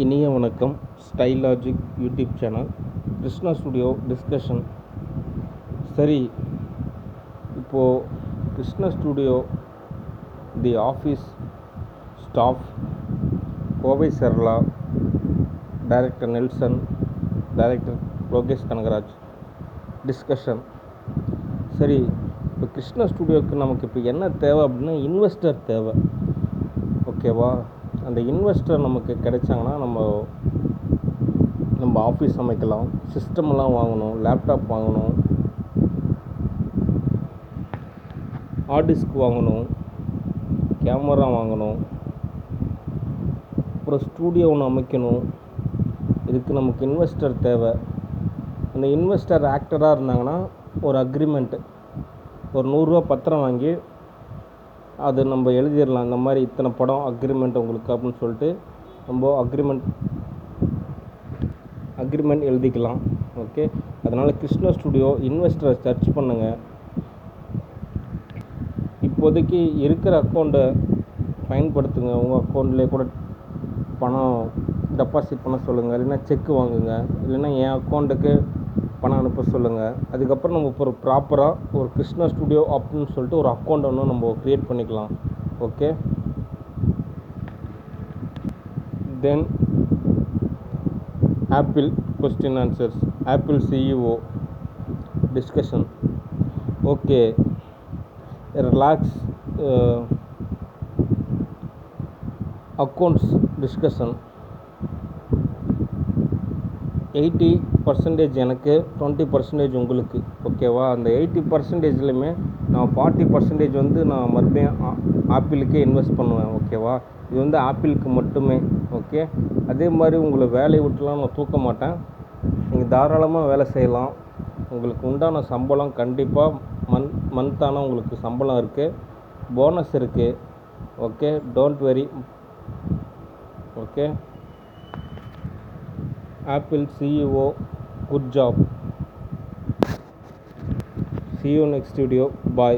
இனிய வணக்கம். Style logic YouTube channel, Krishna studio discussion. சரி, இப்போது Krishna studio the office staff, Kovai Sarala, director Nelson, director Lokesh Kanagaraj discussion. சரி, இப்போ கிருஷ்ணா ஸ்டுடியோவுக்கு நமக்கு இப்போ என்ன தேவை அப்படின்னா, இன்வெஸ்டர் தேவை. ஓகேவா? அந்த இன்வெஸ்டர் நமக்கு கிடைச்சாங்கன்னா நம்ம ஆஃபீஸ் அமைக்கலாம், சிஸ்டம்லாம் வாங்கணும், லேப்டாப் வாங்கணும், ஹார்ட் டிஸ்க் வாங்கணும், கேமரா வாங்கணும், அப்புறம் ஸ்டூடியோ ஒன்று அமைக்கணும். இதுக்கு நமக்கு இன்வெஸ்டர் தேவை. அந்த இன்வெஸ்டர் ஆக்டராக இருந்தாங்கன்னா ஒரு அக்ரிமெண்ட்டு, ஒரு 100 ரூபா பத்திரம் வாங்கி அது நம்ம எழுதிடலாம். இந்த மாதிரி இத்தனை படம் அக்ரிமெண்ட் உங்களுக்கு அப்படின்னு சொல்லிட்டு நம்ம அக்ரிமெண்ட் எழுதிக்கலாம். ஓகே, அதனால் கிருஷ்ணா ஸ்டுடியோ இன்வெஸ்டரை சர்ச் பண்ணுங்கள். இப்போதைக்கு இருக்கிற அக்கௌண்ட்டை பயன்படுத்துங்க. உங்கள் அக்கௌண்ட்லேயே கூட பணம் டெபாசிட் பண்ண சொல்லுங்கள், இல்லைன்னா செக்கு வாங்குங்க, இல்லைன்னா என் அக்கௌண்ட்டுக்கு பணம் அனுப்ப சொல்லுங்கள். அதுக்கப்புறம் நம்ம இப்போ ஒரு ப்ராப்பராக ஒரு கிருஷ்ணா ஸ்டுடியோ அப்படின்னு சொல்லிட்டு ஒரு அக்கௌண்ட் ஒன்று நம்ம க்ரியேட் பண்ணிக்கலாம். Okay, then Apple question answers, Apple CEO discussion. Okay, relax accounts discussion. 80% எனக்கு, 20% உங்களுக்கு. ஓகேவா? அந்த 80%லையுமே நான் 40% வந்து நான் மறுபடியும் ஆப்பிளுக்கே இன்வெஸ்ட் பண்ணுவேன். ஓகேவா? இது வந்து ஆப்பிளுக்கு மட்டுமே. ஓகே, அதே மாதிரி உங்களை வேலையை விட்டுலாம் நான் தூக்க மாட்டேன். நீங்கள் தாராளமாக வேலை செய்யலாம். உங்களுக்கு உண்டான சம்பளம் கண்டிப்பாக மந்த்தான உங்களுக்கு சம்பளம் இருக்குது, போனஸ் இருக்குது. Okay, don't worry. Okay, Apple CEO, good job. See you next video. Bye.